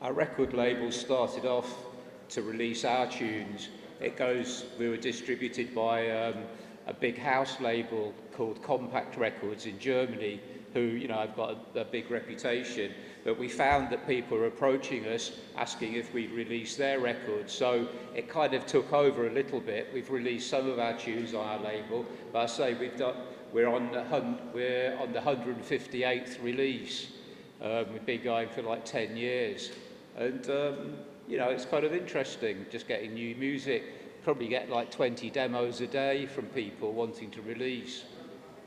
Our record label started off to release our tunes. We were distributed by a big house label called Compact Records in Germany, who, you know, have got a big reputation. But we found that people were approaching us, asking if we'd release their records. So it kind of took over a little bit. We've released some of our tunes on our label, but I say we're on the 158th release. We've been going for like 10 years. And, you know, it's kind of interesting just getting new music. Probably get like 20 demos a day from people wanting to release.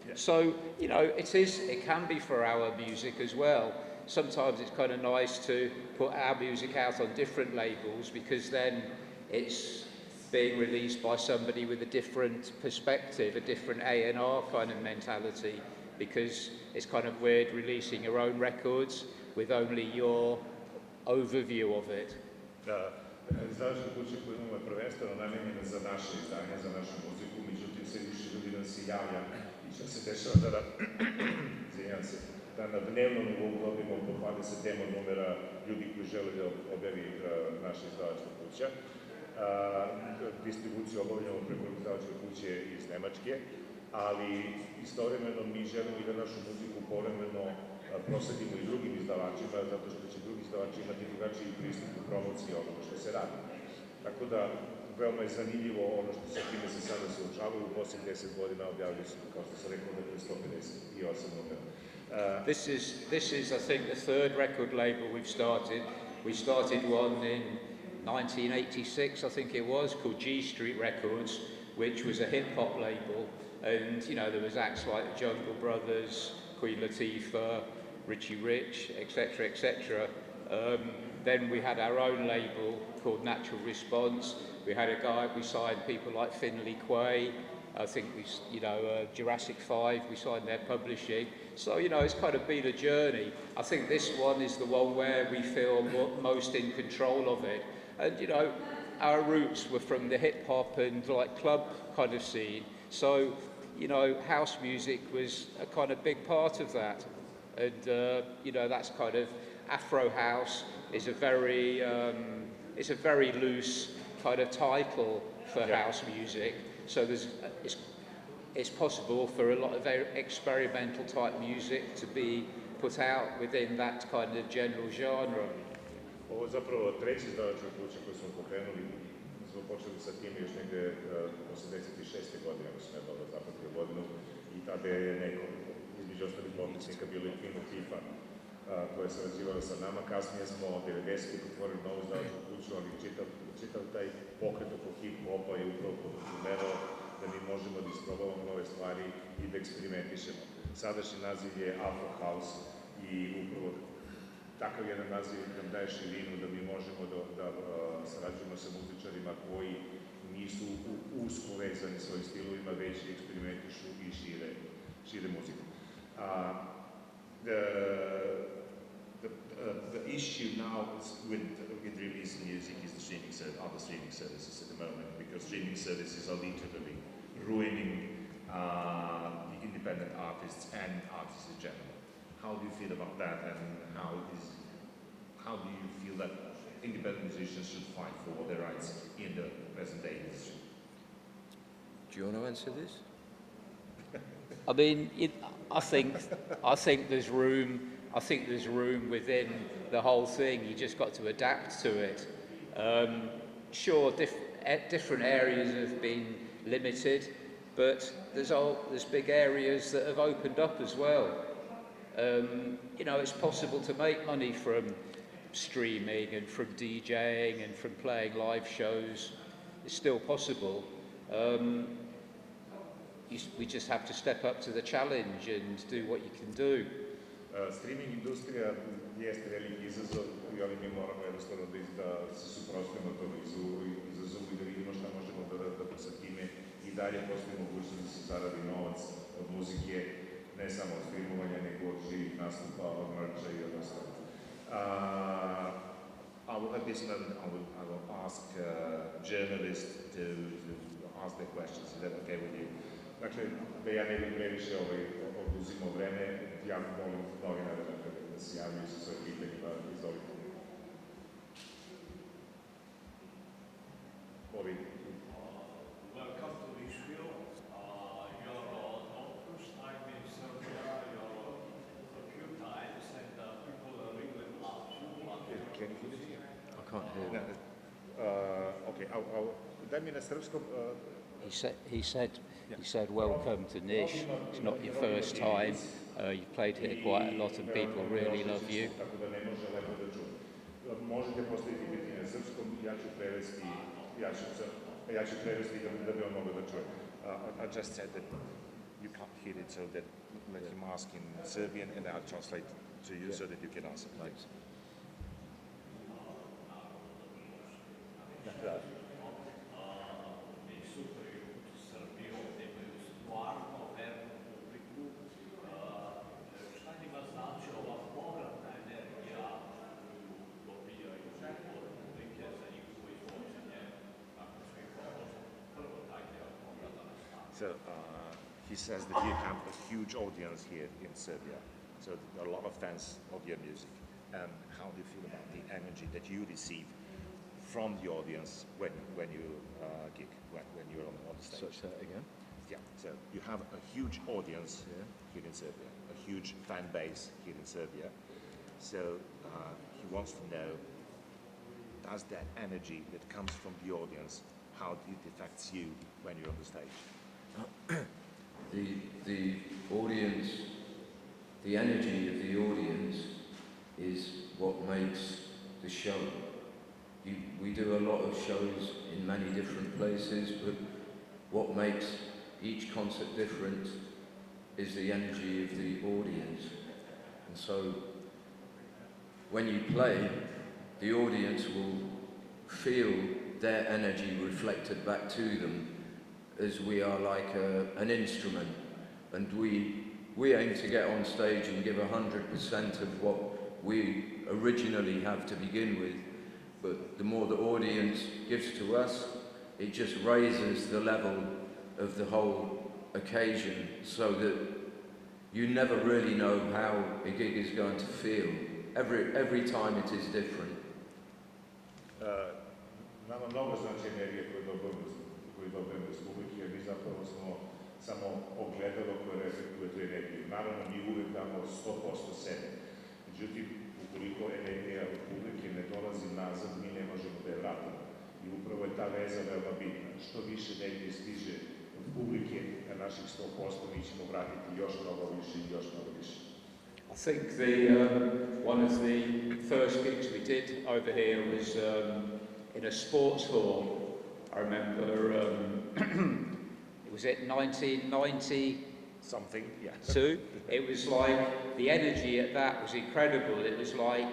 Yeah. So, you know, it can be for our music as well. Sometimes it's kind of nice to put our music out on different labels, because then it's being released by somebody with a different perspective, a different A&R kind of mentality, because it's kind of weird releasing your own records with only your overview of it. Izdavačke kuće koje imamo je prvenstveno namenjene za naše izdanje, za našu muziku, međutim sve više ljudi nam se javlja i što se dešava da na dnevnom nivou dobimo po 20 demo numera ljudi koji žele da objavi naša izdavačka kuća. Distribuciju obavljamo preko izdavačke kuće iz Nemačke, ali istovremeno mi želimo i da našu muziku povremeno prosadimo i drugim izdavačima, zato što će drugi izdavači imati drugačiji pristup u promociji onoga što se radi. Tako da, veoma je zanimljivo ono što sa time se sada suočavaju. U posljednjih 10 godina objavili su, kao što sam rekao, dakle 158 numera. This is, I think, the third record label we've started. We started one in 1986, I think it was, called G Street Records, which was a hip-hop label. And, you know, there was acts like the Jungle Brothers, Queen Latifah, Richie Rich, etc., etc. Then we had our own label called Natural Response. We signed people like Finley Quay. I think Jurassic 5, we signed their publishing. So, you know, it's kind of been a journey. I think this one is the one where we feel most in control of it. And, you know, our roots were from the hip-hop and, like, club kind of scene. So, you know, house music was a kind of big part of that. And, you know, that's kind of, Afro House is a very loose kind of title for house music. So it's possible for a lot of experimental type music to be put out within that kind of general genre. Ovo je zapravo treći izdavačka kuća koju smo pokrenuli. Smo počeli sa tim još negde 86. godine, ako sam ne dobro zapratio godinu, i tada je neko, između ostalih pomnicnika, bilo i Queen Latifah, koja je sarađivala sa nama. Kasnije smo 90. otvorili novu izdavačku kuću, ali čitav taj pokret oko hip-hopa je upravo podrazumevao da mi možemo da isprobavamo nove stvari i da eksperimentišemo. Sadašnji naziv je Afro House i upravo takav jedan naziv nam daje širinu da mi možemo da sarađujemo sa muzičarima koji nisu usko vezani svojim stilovima, već eksperimentišu i šire muziku. The issue now with releasing music is other streaming services at the moment, because streaming services are literally ruining the independent artists and artists in general. How do you feel about that, and how do you feel that independent musicians should fight for their rights in the present day industry? Do you want to answer this? I mean, I think there's room. I think there's room within the whole thing. You just got to adapt to it. Sure, different areas have been limited, but there's big areas that have opened up as well. You know, it's possible to make money from streaming and from DJing and from playing live shows. It's still possible. We just have to step up to the challenge and do what you can do. Streaming industrija jeste veliki izazov i ali mi moramo jednostavno da se suprotstavimo tom izazovu i da vidimo šta možemo da sa time i dalje postoji mogućnost da se zaradi novac od muzike, ne samo od streamovanja, nego od živih nastupa, od merča i od ostalo. I will ask journalists to ask their questions. Is that okay with you? Dakle, da ja ne bih previše oduzimao vreme, ja molim novinare da se javljaju sa svoje pitanjima, izvolite. can't hear No, you. okay, daj mi na srpskom, He said, welcome to Niš. It's not your first time. You've played here quite a lot and people really love you. Tako da ne može lepo da čuje. Možete postaviti pitanje na srpskom, ja ću prevesti da bi on mogao da čuje. I just said that you can't hear it, so that let him ask in Serbian and I'll translate to you so that you can answer. Thanks. So he says that you have a huge audience here in Serbia. So there are a lot of fans of your music. And how do you feel about the energy that you receive from the audience when you gig, when you're on the stage? Such that again? Yeah, so you have a huge audience here in Serbia, a huge fan base here in Serbia. So he wants to know, does that energy that comes from the audience, how it affects you when you're on the stage? The audience, the energy of the audience is what makes the show. We do a lot of shows in many different places, but what makes each concert different is the energy of the audience. And so when you play, the audience will feel their energy reflected back to them, as we are like an instrument, and we aim to get on stage and give 100% of what we originally have to begin with, but the more the audience gives to us, it just raises the level of the whole occasion, so that you never really know how a gig is going to feel. Every time it is different. Nama mnogo znači energije koju dobijemo iz publike, jer mi zapravo smo samo ogledalo koje reflektuje tu energiju. Naravno, mi uvijek damo 100% sebe. Međutim, ukoliko energija od publike ne dolazi nazad, mi ne možemo da je vratimo. I upravo je ta veza veoma bitna. Što više energije stiže od publike na naših 100%, mi ćemo vratiti još mnogo više i još mnogo više. I think one of the first gigs we did over here was in a sports hall. I remember, was it 1990? Something, yeah. It was like, the energy at that was incredible. It was like,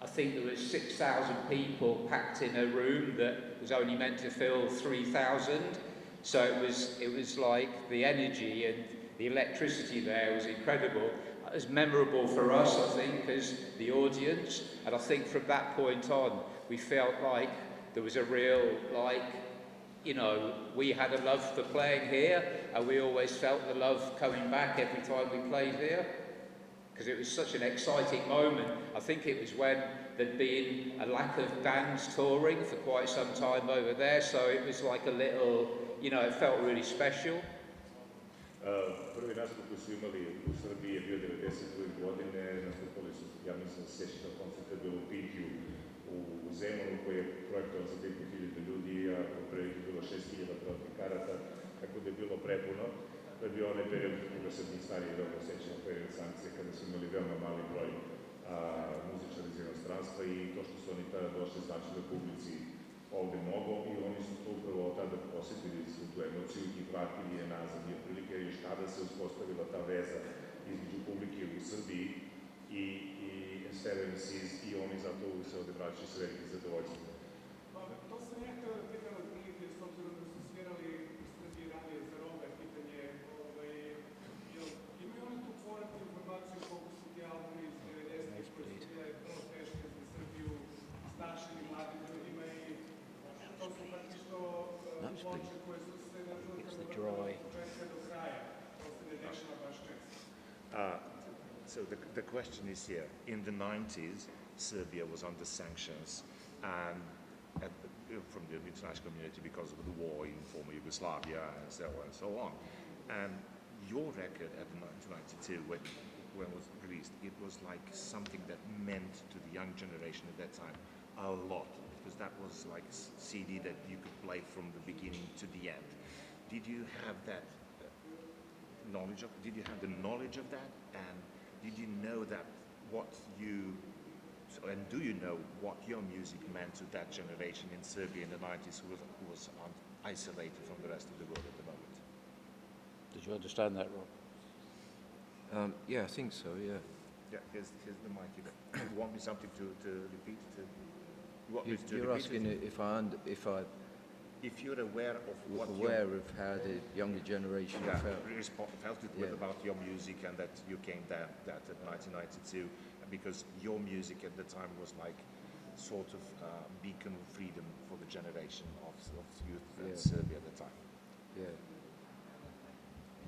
I think there was 6,000 people packed in a room that was only meant to fill 3,000. So it was like the energy and the electricity there was incredible. It was memorable for us, I think, as the audience. And I think from that point on, we felt like there was a real, like, you know, we had a love for playing here, and we always felt the love coming back every time we played here, because it was such an exciting moment. I think it was when there'd been a lack of bands touring for quite some time over there, so it was like a little, you know, it felt really special. Prvi nastup koji su imali u Srbiji je bio 92. godine, nastupali su, ja mislim, sjećate koncert je bilo u Pinkiju u Zemunu, koji je projektovan za 5.000 ljudi, a u prvi bilo 6.000 prodnih karata, tako da je bilo prepuno. To je bio onaj period, koga se mi stariji dobro sjećamo, period sankcije, kada su imali veoma mali broj muzičara iz inostranstva i to što su oni tada došli značilo publici ovde mnogo i oni su to upravo tada posjetili su tu emociju i vratili je nazad. I otprilike još tada se uspostavila ta veza između publike u Srbiji i STV-MCs i oni zato se ovde vraćaju s velikim zadovoljstvom. To sam ja htio da pitam otprilike, s obzirom da su svirali u Srbiji ranije za Roga, pitanje, imaju oni tu povratnu informaciju koliko su ti albumi iz 90-ih koji su bile vrlo teške za Srbiju, značili mladim ljudima i to su praktično ploče koje su se nažurkali od početka do kraja. To se ne dešava baš često. So the question is here, in the 90s, Serbia was under sanctions and from the international community because of the war in former Yugoslavia and so on. And your record at the 1992, when it was released, it was like something that meant to the young generation at that time a lot, because that was like CD that you could play from the beginning to the end. Did you have that knowledge of? Did you have the knowledge of that? And did you know that what you? And do you know what your music meant to that generation in Serbia in the 90s who was isolated from the rest of the world at the moment? Did you understand that, Rob? Yeah, I think so, yeah. Yeah, here's the mic. You want me something to repeat? You want me to You're repeat asking it? if If you're aware of what aware of how the younger generation felt it with about your music, and that you came there that at 1992, because your music at the time was like sort of beacon of freedom for the generation of youth in Serbia at the time. Yeah.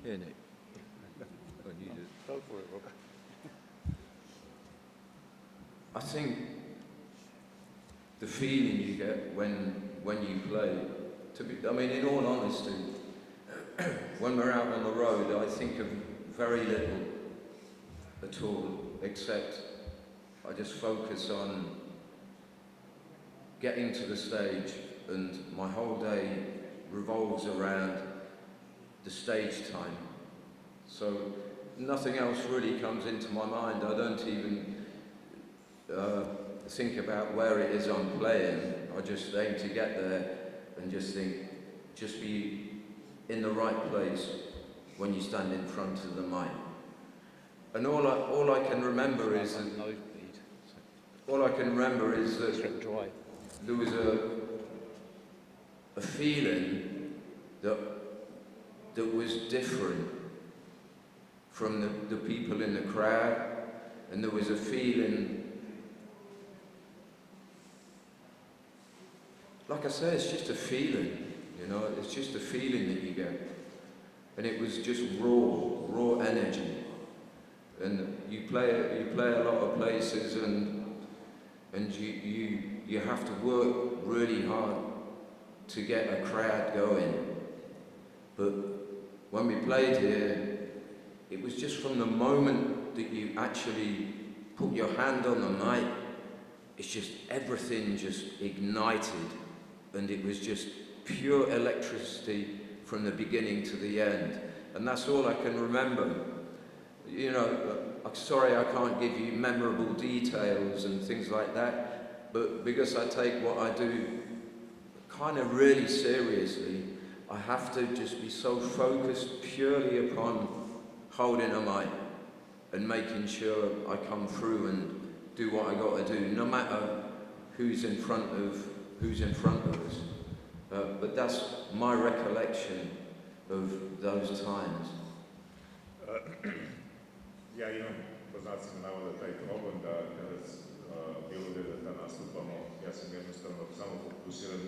Here, Nick. Oh, you do. Go for it, Rob. I think the feeling you get when you play, I mean, in all honesty, when we're out on the road, I think of very little at all, except I just focus on getting to the stage, and my whole day revolves around the stage time. So nothing else really comes into my mind. I don't even think about where it is I'm playing. I just aim to get there and just be in the right place when you stand in front of the mic. And all I can remember is that there was a feeling that was different from the people in the crowd, and there was a feeling, like I say, it's just a feeling, you know, it's just a feeling that you get. And it was just raw energy. And you play a lot of places, and you have to work really hard to get a crowd going. But when we played here, it was just from the moment that you actually put your hand on the mic, it's just everything just ignited, and it was just pure electricity from the beginning to the end. And that's all I can remember. You know, I'm sorry I can't give you memorable details and things like that, but because I take what I do kind of really seriously, I have to just be so focused purely upon holding a mic and making sure I come through and do what I got to do, no matter who's in front of us. But that's my recollection of those times. Ja imam po znacima navoda taj problem da kada bilo gde da nastupamo, ja sam jednostavno samo fokusiran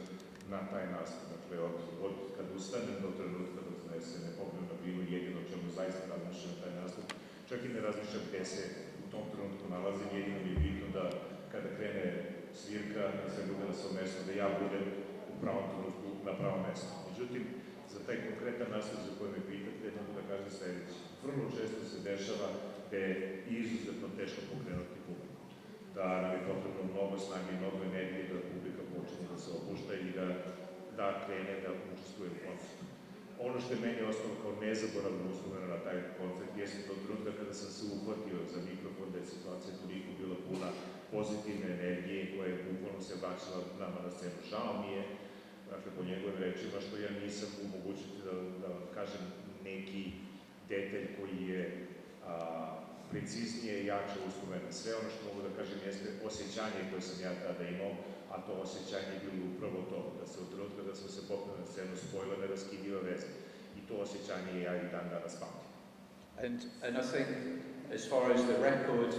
na taj nastup. Dakle, od kada ustanem do trenutka dok se ne pogledam na bilo jedino čemu zaista razmišljam taj nastup. Čak i ne razmišljam gde se u tom trenutku nalazim, jedino mi je bitno da kada krene svirka, da sve bude na svom mjestu, da ja budem u pravom trenutku na pravom mjestu. Međutim, za taj konkretan nastup za koji me pitate, mogu da kažem sljedeće. Vrlo često se dešava da je izuzetno teško pokrenuti publiku. Da nam je potrebno mnogo snage i mnogo energije da publika počne da se opušta i da krene da učestvuje u koncertu. Ono što je meni ostalo kao nezaboravno uspomena na taj koncert jeste do trenutka kada sam se uhvatio za mikrofon, da je situacija toliko bila puna pozitivne energije koja je bukvalno se vraćala nama na scenu. Žao mi je, dakle po njegovim rečima, što ja nisam u mogućnosti da kažem neki detalj koji je preciznije i jače uspomena. Sve ono što mogu da kažem jeste osjećanje koje sam ja tada imao, a to osjećanje je bilo upravo to, da se od trenutka da smo se popeli na scenu spojila neraskidiva veza. I to osjećanje ja i dan danas pamtim. And I think as far as the record,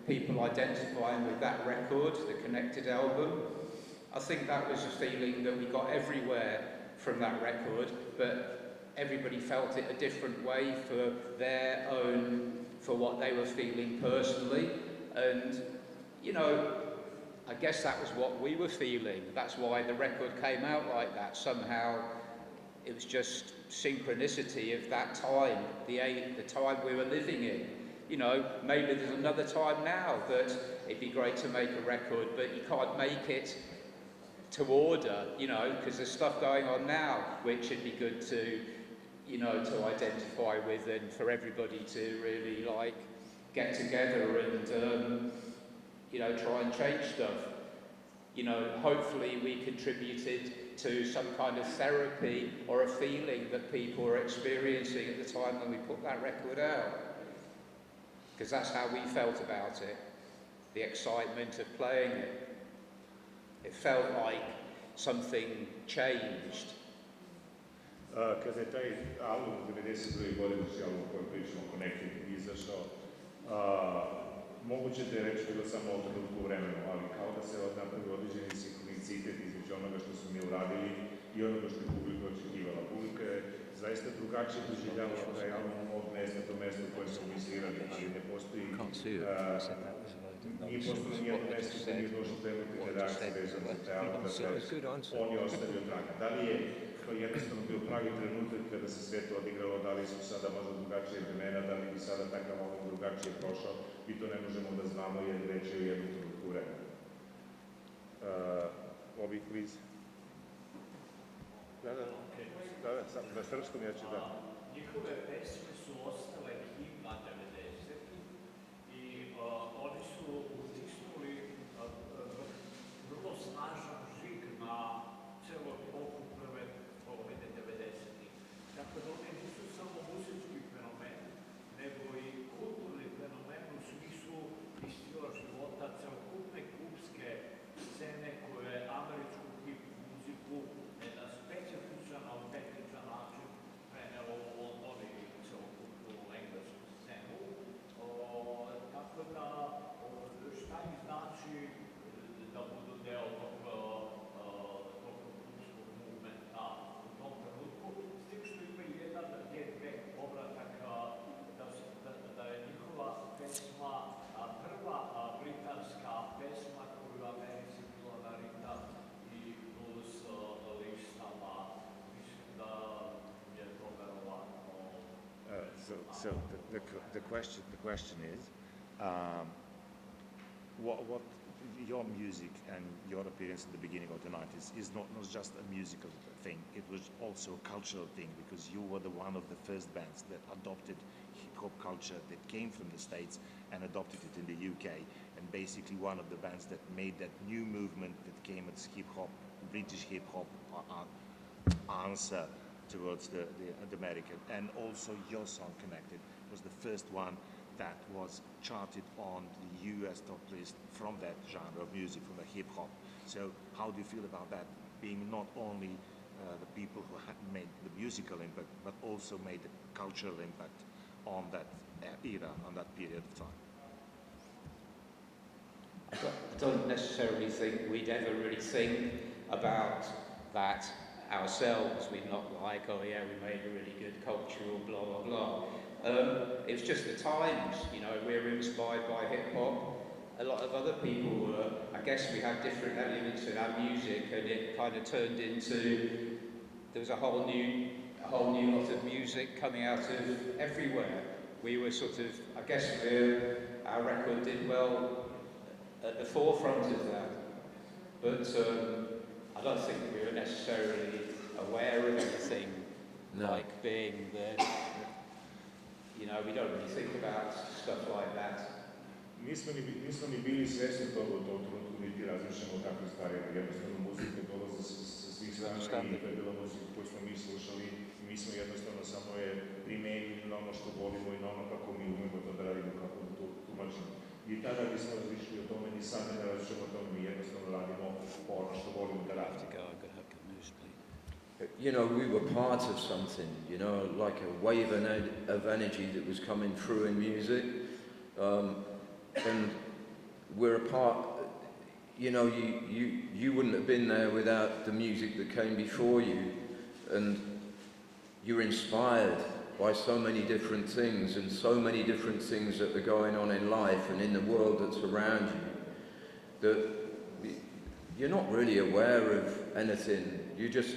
people identifying with that record, the Connected album, I think that was a feeling that we got everywhere from that record, but everybody felt it a different way for what they were feeling personally. And, you know, I guess that was what we were feeling. That's why the record came out like that. Somehow it was just synchronicity of that time, the time we were living in. you know, maybe there's another time now that it'd be great to make a record, but you can't make it to order, you know, because there's stuff going on now which would be good to, you know, to identify with and for everybody to really like get together and, you know, try and change stuff. You know, hopefully we contributed to some kind of therapy or a feeling that people were experiencing at the time when we put that record out. Because that's how we felt about it, the excitement of playing it. It felt like something changed. Kada je taj album u 92. godini, album o kojem pričamo, Connected, izašao, moguće da je reč bilo samo o trenutku vremenu, ali kao da se napravio određeni sinhronicitet između onoga što smo mi uradili i onoga što je publika očekivala. Publika je zaista drugačije doživljavala taj album od mesta do mesta u kojem smo mislirali, ali ne postoji nije postalo nijedno mesto gde nije došlo trenutne reakcije vezano za taj album, dakle, on je ostavio traga. Da li je to jednostavno bio pravi trenutak kada se sve to odigralo, da li su sada možda drugačije vremena, da li bi sada takav album drugačije prošao, i to ne možemo da znamo jer reč je o jednom trenutku vremena. Bobby, please. Na srpskom ja ću da. Njihove pesme su ostale himna 90-ih i oni su utisnuli vrlo snažan žig na celom toku prve polovine 90-ih. Tako da oni nisu samo muzički fenomen, nego i kulturni fenomen u smislu i stila života celokupne klubske scene koje američku hip muziku na jedan specifičan, autentičan način prenelo u London i celokupnu englesku scenu. Tako da, šta im znači da budu deo tog klubskog movementa u tom trenutku, s tim što ima jedan get-back povratak da je njihova pesma prva britanska pesma koju u Americi bila na ritam i blues listama. Mislim da je to verovatno. So the question is, what your music and your appearance at the beginning of the 90s is not just a musical thing, it was also a cultural thing, because you were one of the first bands that adopted hip-hop culture that came from the States and adopted it in the UK, and basically one of the bands that made that new movement that came as hip-hop, British hip-hop answer towards the American. And also your song Connected was the first one that was charted on the US top list from that genre of music, from the hip-hop. So how do you feel about that, being not only the people who had made the musical impact, but also made the cultural impact on that era, on that period of time? I don't necessarily think we'd ever really think about that ourselves. We'd not like, oh yeah, we made a really good cultural blah, blah, blah. It's just the times, you know, we're inspired by hip-hop. A lot of other people were. I guess we had different elements in our music, and it kind of turned into, there was a whole new lot of music coming out of everywhere. We were sort of, I guess our record did well at the forefront of that. But I don't think we were necessarily aware of anything like being there. You know, we don't really think about stuff like that. Nismo ni bili svesni toga u tom trenutku, niti razmišljamo o takvim stvarima. Jednostavno muzika dolaze sa svih strana i to je bila muzika koju smo mi slušali. Mi smo jednostavno samo je primenili na ono što volimo i na ono kako mi umemo to da radimo, kako da to tumačimo. I tada nismo razmišljali o tome, ni sad ne razmišljamo o tome, mi jednostavno radimo ono što volimo da radimo. You know, we were part of something, you know, like a wave of energy that was coming through in music. And we're a part, you know, you wouldn't have been there without the music that came before you. And you're inspired by so many different things and so many different things that are going on in life and in the world that's around you, that you're not really aware of anything. You just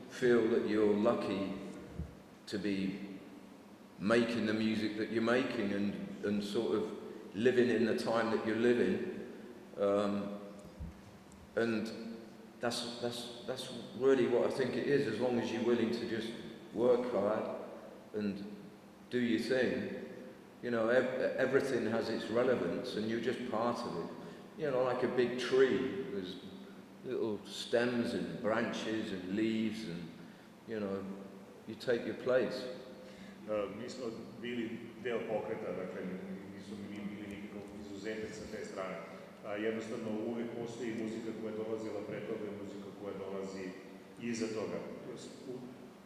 feel that you're lucky to be making the music that you're making, and sort of living in the time that you're living. And that's really what I think it is, as long as you're willing to just work hard and do your thing. You know, everything has its relevance and you're just part of it. You know, like a big tree, there's little stems and branches and leaves and, you know, you take your place. Mi smo bili deo pokreta, dakle nisu mi bili nikakav izuzetak sa te strane. Jednostavno uvek postoji muzika koja je dolazila pre toga i muzika koja dolazi iza toga.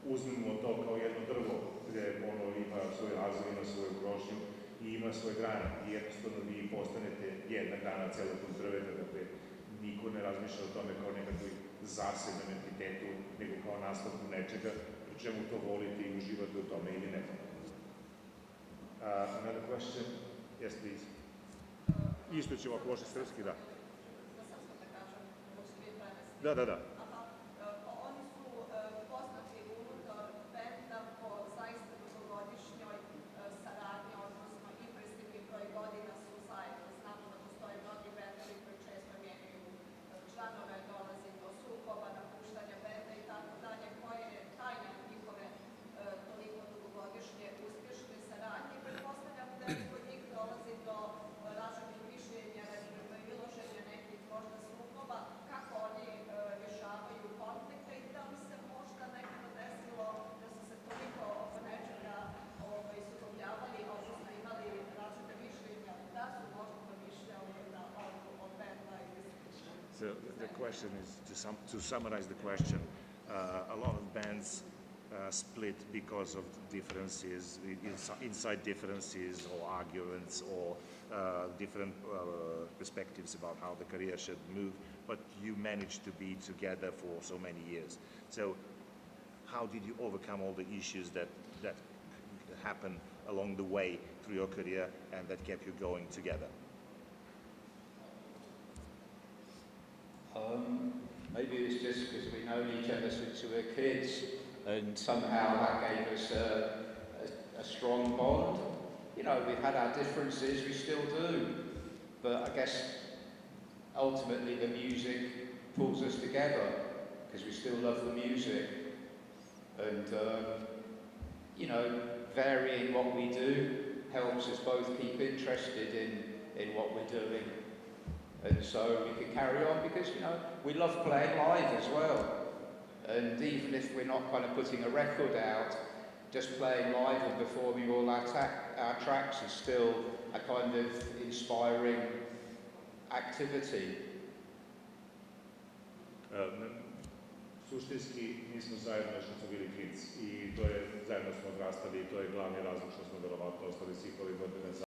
Uzmimo to kao jedno drvo gde ono ima svoj razvoj, ima svoju grožnju i ima svoje grane. I jednostavno vi postanete jedna grana celog drveta, dakle niko ne razmišlja o tome kao nekakvoj zasebnom entitetu, nego kao nastavku nečega, pri čemu to volite i uživate u tome ili ne. Another question? Yes, please. Isto ćemo, ako može srpski, da. Da. Oni su poznati unutar benda po zaista dugogodišnjoj saradnji, odnosno impresivni broj godina su zajedno. Znamo da postoje mnogi bendovi koji često mijenjaju članove, dolazi do sukoba, napuštanja benda i tako dalje. Koja je tajna njihove toliko dugogodišnje uspješne saradnje? Pretpostavljam da kod njih dolazi do različitih mišljenja, razilaženja nekih možda sukoba. Kako oni rješavaju konflikte i da li se možda nekada desilo da su se toliko oko nečega sukobljavali, odnosno imali različite mišljenja, da su možda pomišljali da odu od benda ili slično? So the question is, to summarize the question, a lot of bands split because of differences, inside differences or arguments or different perspectives about how the career should move, but you managed to be together for so many years. So how did you overcome all the issues that happened along the way through your career and that kept you going together? Maybe it's just because we've known each other since we were kids, and somehow that gave us a strong bond. You know, we've had our differences, we still do, but I guess ultimately the music pulls us together because we still love the music, and you know, varying what we do helps us both keep interested in what we're doing. And so we can carry on because, you know, we love playing live as well. And even if we're not kind of putting a record out, just playing live and performing all our tracks is still a kind of inspiring activity. Suštinski mi smo zajedno što smo bili klinci i to je, zajedno smo odrastali i to je glavni razlog što smo verovatno ostali svih ovih godina